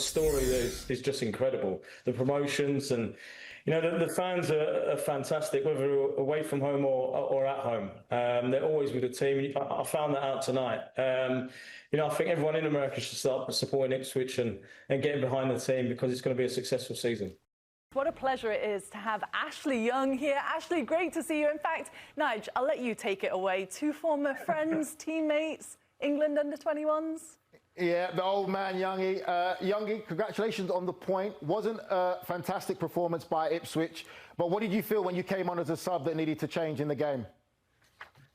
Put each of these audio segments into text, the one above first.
story is just incredible. The promotions and, you know, the fans are fantastic, whether away from home or at home. They're always with the team. I found that out tonight. You know, I think everyone in America should start supporting Ipswich and getting behind the team because it's going to be a successful season. What a pleasure it is to have Ashley Young here. Ashley, great to see you. In fact, Nige, I'll let you take it away. Two former friends, teammates, England under-21s. Yeah, the old man, Youngie. Youngie, congratulations on the point. Wasn't a fantastic performance by Ipswich, but what did you feel when you came on as a sub that needed to change in the game?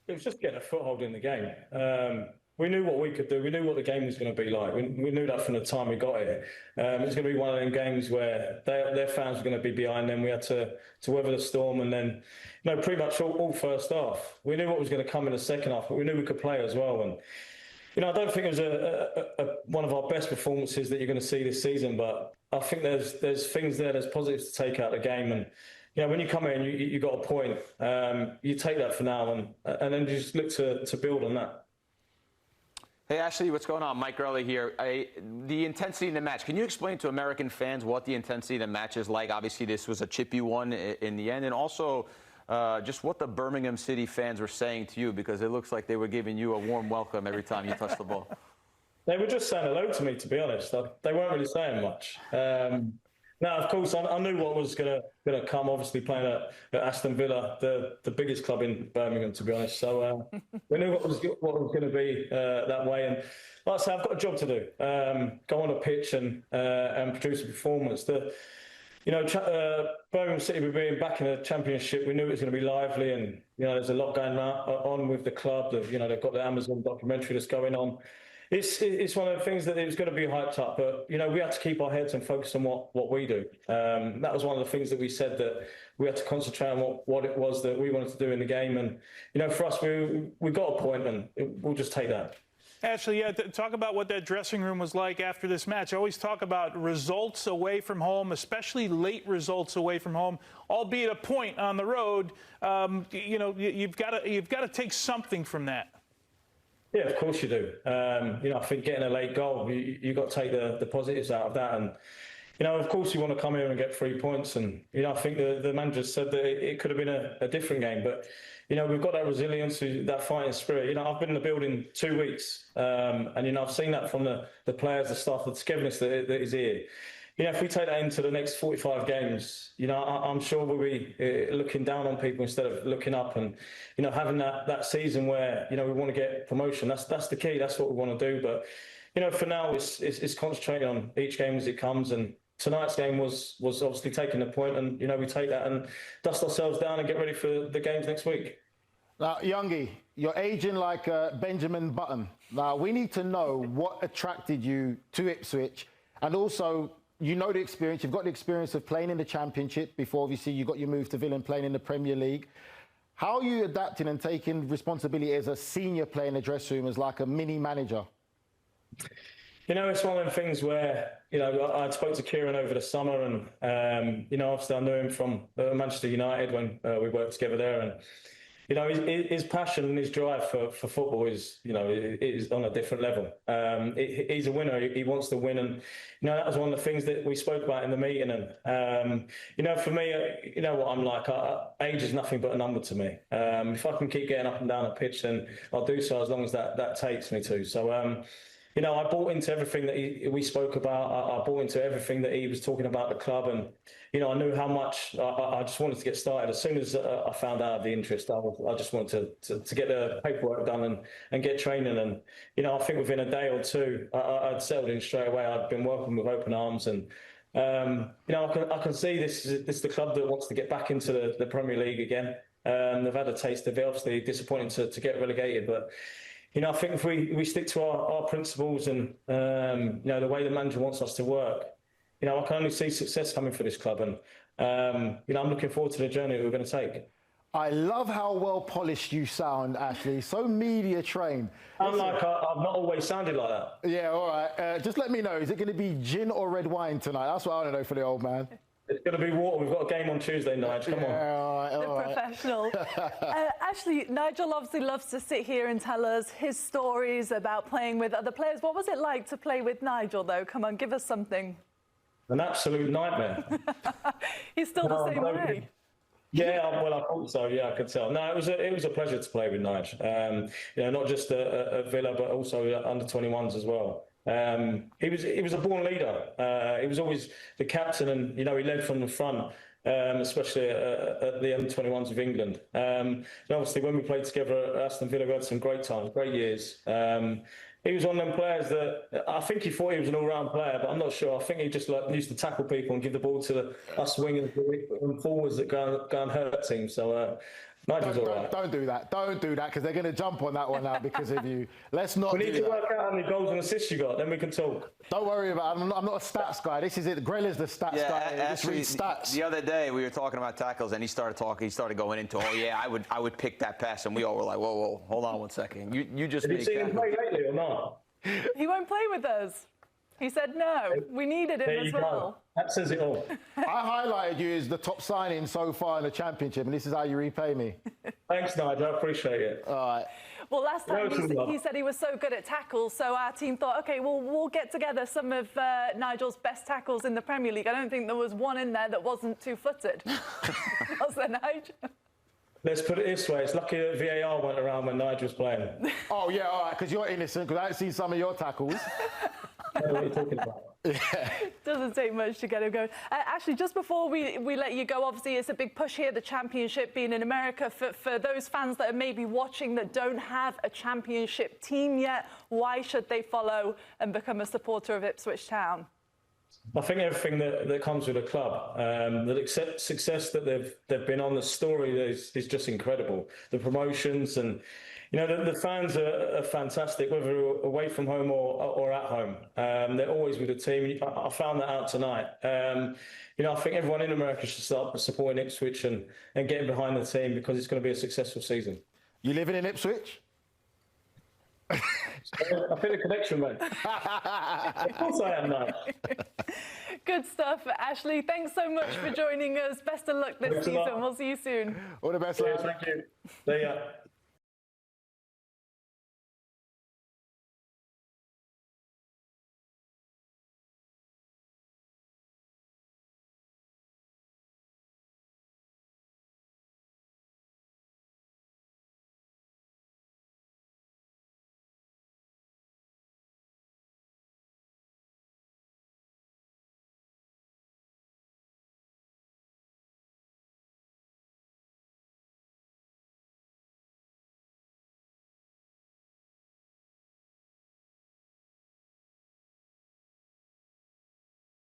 It was just getting a foothold in the game. We knew what we could do. We knew what the game was going to be like. We knew that from the time we got here. It was going to be one of them games where their fans were going to be behind them. We had to weather the storm, and then, you know, pretty much all first half. We knew what was going to come in the second half, but we knew we could play as well. And, you know, I don't think it was one of our best performances that you're going to see this season, but I think there's things there, there's positives to take out of the game. And, you know, when you come in, you got a point. You take that for now, and then you just look to build on that. Hey, Ashley, what's going on? Mike Gurley here. The intensity in the match, can you explain to American fans what the intensity of the match is like? Obviously, this was a chippy one in the end, and also just what the Birmingham City fans were saying to you, because it looks like they were giving you a warm welcome every time you touched the ball. They were just saying hello to me, to be honest. They weren't really saying much. Now, of course, I knew what was going to come, obviously playing at Aston Villa, the biggest club in Birmingham, to be honest. So we knew what was going to be that way. And like I say, I've got a job to do. Go on a pitch and produce a performance. Birmingham City being back in the Championship, we knew it was going to be lively, and, you know, there's a lot going on with the club. You know, they've got the Amazon documentary that's going on. It's one of the things that it was going to be hyped up, but, you know, we had to keep our heads and focus on what we do. That was one of the things that we said, that we had to concentrate on what it was that we wanted to do in the game. And, you know, for us, we got a point, and we'll just take that. Ashley, yeah, talk about what that dressing room was like after this match. I always talk about results away from home, especially late results away from home, albeit a point on the road. You know, you've got to take something from that. Yeah, of course you do. You know, I think getting a late goal, you got to take the positives out of that. And, you know, of course you want to come here and get 3 points. And, you know, I think the manager said that it could have been a different game. But, you know, we've got that resilience, that fighting spirit. You know, I've been in the building 2 weeks. And, you know, I've seen that from the players, the staff, the togetherness that is here. You know, if we take that into the next 45 games, you know, I'm sure we'll be looking down on people instead of looking up, and, you know, having that season where, you know, we want to get promotion. That's the key. That's what we want to do. But, you know, for now, it's concentrating on each game as it comes. And tonight's game was obviously taking the point, and, you know, we take that and dust ourselves down and get ready for the games next week. Now, Youngie, you're aging like Benjamin Button. Now, we need to know what attracted you to Ipswich, and also, you know, the experience. You've got the experience of playing in the Championship before, obviously, you got your move to Villa and playing in the Premier League. How are you adapting and taking responsibility as a senior player in the dressing room, as like a mini manager? You know, it's one of them things where, you know, I spoke to Kieran over the summer, and, you know, obviously I knew him from Manchester United when we worked together there. And, you know, his passion and his drive for football is, you know, is on a different level. He's a winner. He wants to win. And, you know, that was one of the things that we spoke about in the meeting. And, you know, for me, you know what I'm like. Age is nothing but a number to me. If I can keep getting up and down a pitch, then I'll do so as long as that takes me to. So, you know, I bought into everything that we spoke about. I bought into everything that he was talking about the club, and, you know, I knew how much I just wanted to get started. As soon as I found out of the interest, I just wanted to get the paperwork done and get training. And, you know, I think within a day or two, I'd settled in straight away. I'd been welcomed with open arms, and, you know, I can see this is the club that wants to get back into the Premier League again. They've had a taste of it. Obviously disappointing to get relegated, but, you know, I think if we stick to our principles and, you know, the way the manager wants us to work, you know, I can only see success coming for this club. And, you know, I'm looking forward to the journey we're going to take. I love how well polished you sound, Ashley. So media trained. I've not always sounded like that. Yeah, all right. Just let me know, is it going to be gin or red wine tonight? That's what I want to know for the old man. It's going to be water. We've got a game on Tuesday night. Come on. All right. Professional. Ashley, Nigel obviously loves to sit here and tell us his stories about playing with other players. What was it like to play with Nigel, though? Come on, give us something. An absolute nightmare. He's still the same way. Yeah, well, I thought so. Yeah, I could tell. No, it was a pleasure to play with Nigel. You know, not just at Villa, but also under 21s as well. He was a born leader. He was always the captain, and you know, he led from the front, especially at the under-21s of England. And obviously, when we played together at Aston Villa, we had some great times, great years. He was one of them players that I think he thought he was an all-round player, but I'm not sure. I think he just used to tackle people and give the ball to us wingers and forwards that go and hurt teams. So Nigel's all right. Don't do that. Don't do that, because they're going to jump on that one now because of you. Let's not. We need to work out how many goals and assists you got, then we can talk. Don't worry about it. I'm not a stats guy. This is it. Grell is the stats guy. Actually, just read stats. The other day we were talking about tackles, and he started going into, oh yeah, I would pick that pass, and we all were like, whoa, hold on one second. You just. Have you seen him play lately or not? He won't play with us. He said no. We needed him as well. That says it all. I highlighted you as the top signing so far in the Championship, and this is how you repay me. Thanks, Nigel. I appreciate it. All right. Well, last time he said he was so good at tackles, so our team thought, OK, well, we'll get together some of Nigel's best tackles in the Premier League. I don't think there was one in there that wasn't two-footed. Was there, Nigel? Let's put it this way. It's lucky that VAR went around when Nigel was playing. Oh, yeah, all right, because you're innocent, because I haven't seen some of your tackles. I don't know what you're talking about. Yeah. Doesn't take much to get him going. Actually, just before we let you go, obviously it's a big push here, the Championship being in America. For those fans that are maybe watching that don't have a Championship team yet, why should they follow and become a supporter of Ipswich Town? I think everything that comes with a club, the success that they've been on, the story is just incredible. The promotions and, you know, the fans are fantastic, whether away from home or at home. They're always with the team. I found that out tonight. You know, I think everyone in America should start supporting Ipswich and getting behind the team, because it's going to be a successful season. You living in Ipswich? I feel a connection, mate. Of course I am now. Good stuff, Ashley. Thanks so much for joining us. Best of luck this season. We'll see you soon. All the best, Thank you. See ya.